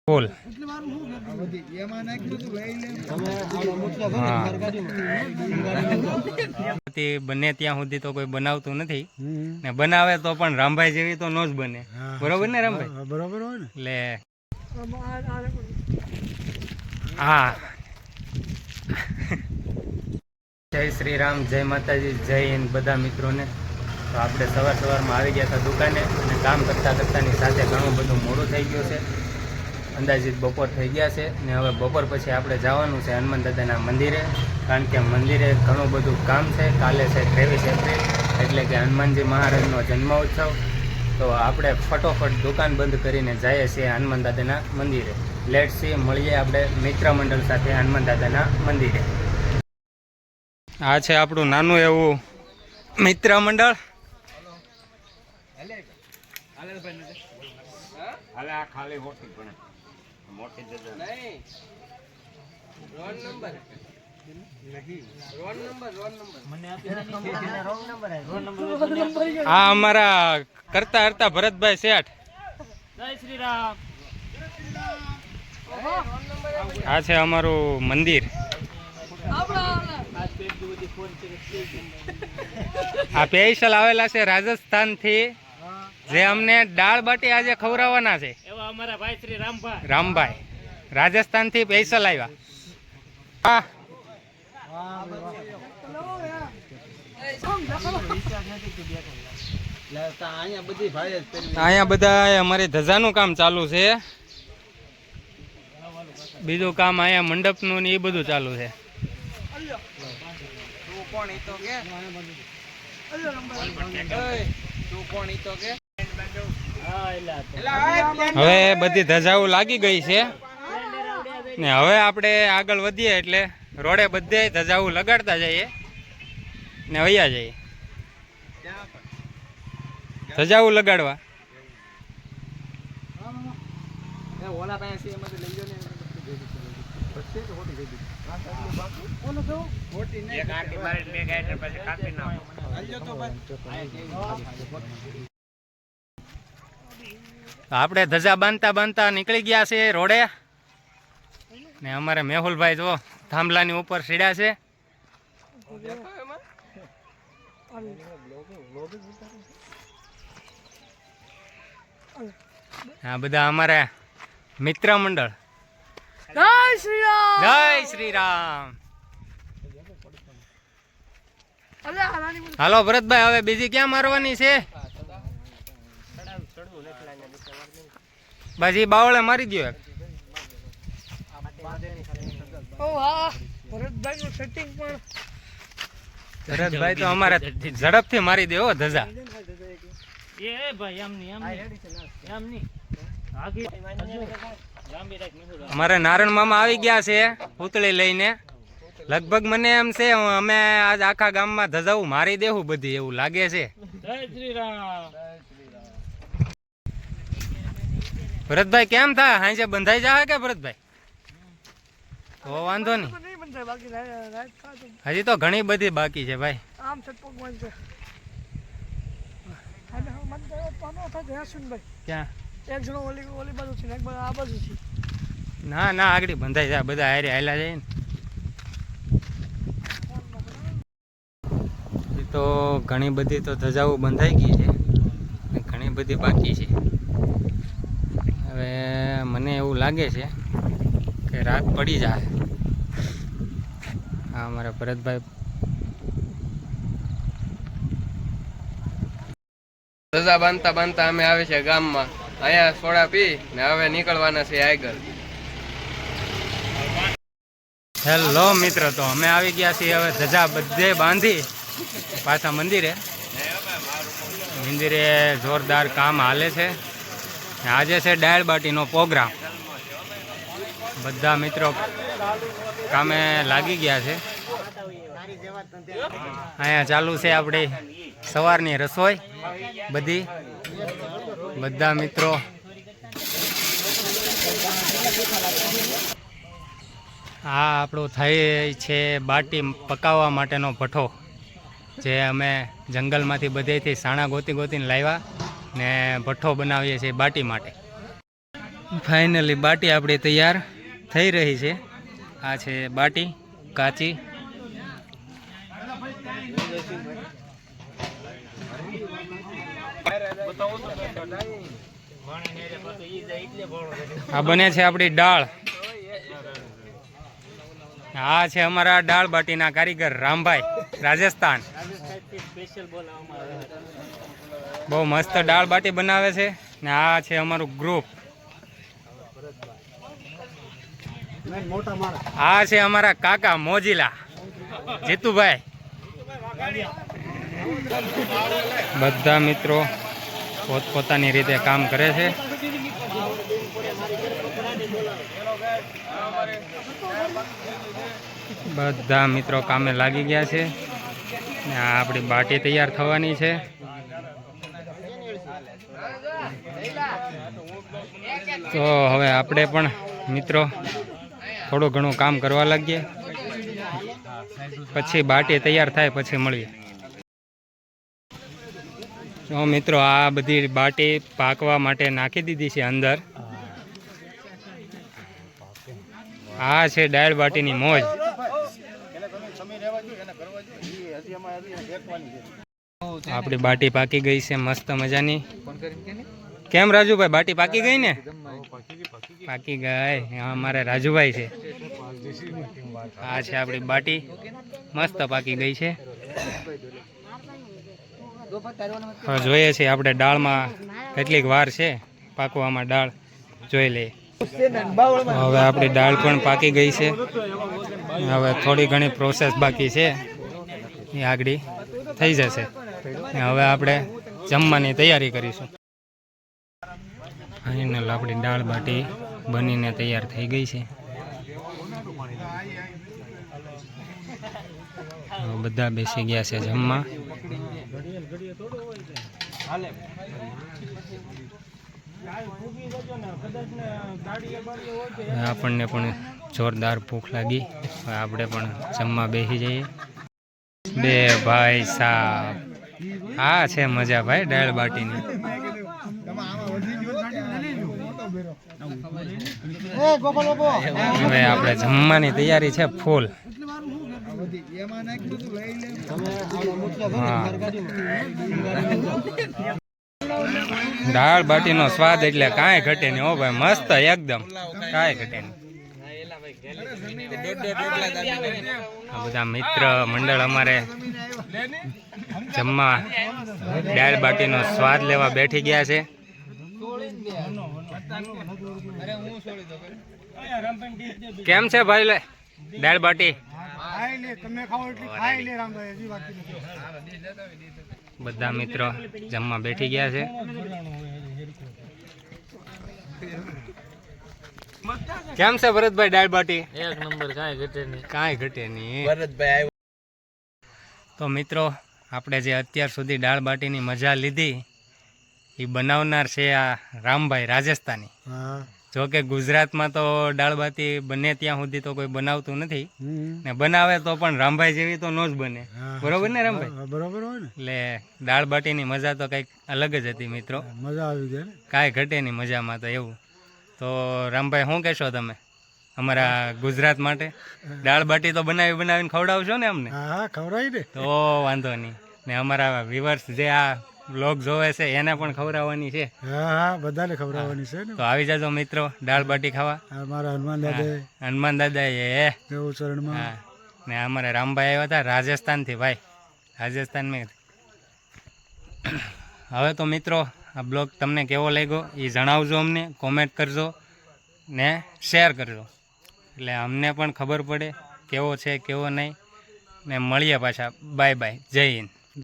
બોલ બને ત્યાં સુધી તો કોઈ બનાવતું નથી ને બનાવે તો પણ રામભાઈ જેવી તો નો જ બને. બરોબર ને રામભાઈ? બરોબર હોય ને. એટલે હા, જય શ્રી રામ, જય માતાજી, જય હિન્દ બધા મિત્રોને. તો આપણે સવારમાં આવી ગયા હતા દુકાને અને કામ કરતાની સાથે ઘણું બધું મોડું થઈ ગયું છે. અંદાજિત બપોર થઈ ગયા છે ને હવે બપોર પછી આપણે જવાનું છે હનુમાન દાદાના મંદિરે, કારણ કે મંદિરે ઘણું બધું કામ છે. કાલે છે 23 એપ્રિલ એટલે કે હનુમાનજી મહારાજનો જન્મોત્સવ. તો આપણે ફટોફટ દુકાન બંધ કરીને જઈએ છીએ હનુમાન દાદાના મંદિરે. લેટ સી, મળીએ આપણે મિત્ર મંડળ સાથે હનુમાન દાદાના મંદિરે. આ છે આપણું નાનું એવું મિત્ર મંડળ. આ અમારા કરતા ભરતભાઈ શેઠ. જય શ્રી રામ. આ છે અમારું મંદિર. આ સ્પેશિયલ આવેલા છે રાજસ્થાન થી, જે અમને દાળ બાટી આજે ખવડાવવાના છે. એવા અમારા ભાઈ શ્રી રામભાઈ રાજસ્થાન થી સ્પેશિયલ આવ્યા. હા, અહીંયા બધા અમારી ધજાનું કામ ચાલુ છે. બીજું કામ અહીંયા મંડપનું ને એ બધું ચાલુ છે. હવે બધી ધજાઓ લાગી ગઈ છે ને હવે આપણે આગળ વધીએ એટલે રોડે બધે ધજાઓ લગાડતા જઈએ ને વૈયા જઈએ ધજાઓ લગાડવા. આપણે ધજા બાંધતા નીકળી ગયા છે રોડે ને અમારે મેહુલભાઈ જો થાંભલાની ઉપર સીડ્યા છે. આ બધા અમારા મિત્ર મંડળ. જય શ્રી રામ, જય શ્રી રામ. હાલો ભરતભાઈ, હવે બીજી ક્યાં મારવાની છે? બાજી બાવળે મારી દો. ભરતભાઈ તો અમારે ઝડપથી મારી દે હો ધજા. અમારે નારણ મામા આવી ગયા છે પૂતળી લઈને. લગભગ મને એમ છે અમે આજ આખા ગામમાં ધજાઓ મારી દેવું બધી, એવું લાગે છે. જય શ્રી રામ. ભરતભાઈ કેમ થાય? હાંજે બંધાઈ જાય કે ભરતભાઈ? તો વાંધો નહીં, હજી તો ઘણી બધી બાકી છે ભાઈ. ના ના, આગળ બંધાઈ જાય, બધા હારે હાલ્યા જાય ને. તો ઘણી બધી તો ધજાઓ બંધાઈ ગઈ છે, ઘણી બધી બાકી છે. હવે મને એવું લાગે છે કે રાત પડી જાય. હા, અમારા ભરતભાઈ ધજા બાંધતા અમે આવે છે ગામમાં. અહીંયા સોડા પી ને હવે નીકળવાના છે આગળ. હેલો મિત્ર, તો અમે આવી ગયા છીએ હવે ધજા બધે બાંધી પાછા મંદિરે. મંદિરે જોરદાર કામ હાલે છે. આજે છે દાળ બાટીનો પ્રોગ્રામ. બધા મિત્રો કામે લાગી ગયા છે. અહીંયા ચાલુ છે આપણી સવારની રસોઈ બધી. બધા મિત્રો આ આપણું થાય છે બાટી પકાવવા માટેનો ભઠ્ઠો, જે અમે જંગલમાંથી બધેથી સાણા ગોતીને લાવ્યા ને ભઠ્ઠો બનાવીએ છીએ બાટી માટે. ફાઇનલી બાટી આપણી તૈયાર થઈ રહી છે. આ છે બાટી કાચી. આ બને છે આપણી દાળ. આ છે અમારા દાળ બાટીના કારીગર રામભાઈ, રાજસ્થાન. બહુ મસ્ત દાળ બાટી બનાવે છે. ને આ છે અમારું ગ્રુપ. આ છે અમારા કાકા મોજીલા જીતુભાઈ. બધા મિત્રો પોતપોતાની રીતે કામ કરે છે. બધા મિત્રો કામે લાગી ગયા છે. ને આ આપણી બાટી તૈયાર થવાની છે. તો હવે આપણે પણ મિત્રો થોડું ઘણું કામ કરવા લાગીએ, પછી બાટી તૈયાર થાય પછી મળીએ. તો મિત્રો આ બધી બાટી પાકવા માટે નાખી દીધી છે અંદર. આ છે દાળ બાટીની મોજ. આપણી બાટી પાકી ગઈ છે મસ્ત મજાની. કેમ રાજુભાઈ, બાટી પાકી ગઈ ને? પાકી ગઈ. અમારે રાજુભાઈ છે. આ છે આપણી બાટી મસ્ત પાકી ગઈ છે. હવે જોઈએ છીએ આપણે દાળમાં કેટલીક વાર છે પાકવામાં. દાળ જોઈ લઈએ. હવે આપણી દાળ પણ પાકી ગઈ છે. હવે થોડી ઘણી પ્રોસેસ બાકી છે, એ આગળ થઈ જશે. હવે આપણે જમવાની તૈયારી કરીશું. ફાઇનલ આપણી દાળ બાટી બનીને તૈયાર થઈ ગઈ છે. બધા બેસી ગયા છે જમવા. આપણને પણ જોરદાર ભૂખ લાગી. આપણે પણ જમવા બેસી જઈએ. બે ભાઈ સાહેબ, આ છે મજા ભાઈ દાળ બાટીની. હવે આપણે જમવાની તૈયારી છે ફૂલ. દાળ બાટીનો સ્વાદ એટલે કાંઈ ઘટે નહીં. હો ભાઈ મસ્ત એકદમ, કાંઈ ઘટે નહીં. આ બધા મિત્ર મંડળ અમારે જમવા દાળ બાટીનો સ્વાદ લેવા બેઠી ગયા છે. કેમ છે ભાઈ લે દાળ બાટી? બધા મિત્રો જમવા બેઠી ગયા છે. કેમ છે ભરતભાઈ દાળ બાટી? એક નંબર, કાંઈ ઘટે નહીં ભરતભાઈ. તો મિત્રો આપણે જે અત્યાર સુધી દાળ બાટીની મજા લીધી એ બનાવનાર છે આ રામભાઈ રાજસ્થાની. જો કે ગુજરાતમાં તો દાળ બાટી બને ત્યાં સુધી તો કોઈ બનાવતું નથી, ને બનાવે તો પણ રામભાઈ જેવી તો નો જ બને. બરોબર ને રામભાઈ? બરોબર હોય ને. એટલે દાળ બાટીની મજા તો કંઈક અલગ જ હતી મિત્રો. મજા આવી ગઈ. કાંઈ ઘટે નહીં મજામાં તો. એવું તો રામભાઈ શું કહેશો તમે અમારા ગુજરાત માટે? દાળ બાટી તો બનાવીને ખવડાવશો ને અમને? હા, ખવડાવી દે તો વાંધો નહીં. ને અમારા વ્યુઅર્સ જે આ બ્લોગ જોવે છે એને પણ ખવડાવવાની છે. હા, બધાને ખવડાવવાની છે ને. તો આવી જાજો મિત્રો દાળ બાટી ખાવા. અમારા હનુમાન દાદા એ દેવ ચરણમાં. હા, ને અમારે રામભાઈ આવ્યા હતા રાજસ્થાનથી. ભાઈ રાજસ્થાનમાં. હવે તો મિત્રો આ બ્લોગ તમને કેવો લાગ્યો એ જણાવજો અમને, કોમેન્ટ કરજો ને શેર કરજો, એટલે અમને પણ ખબર પડે કેવો છે કેવો નહીં. ને મળીએ પાછા. બાય બાય, જય હિન્દ.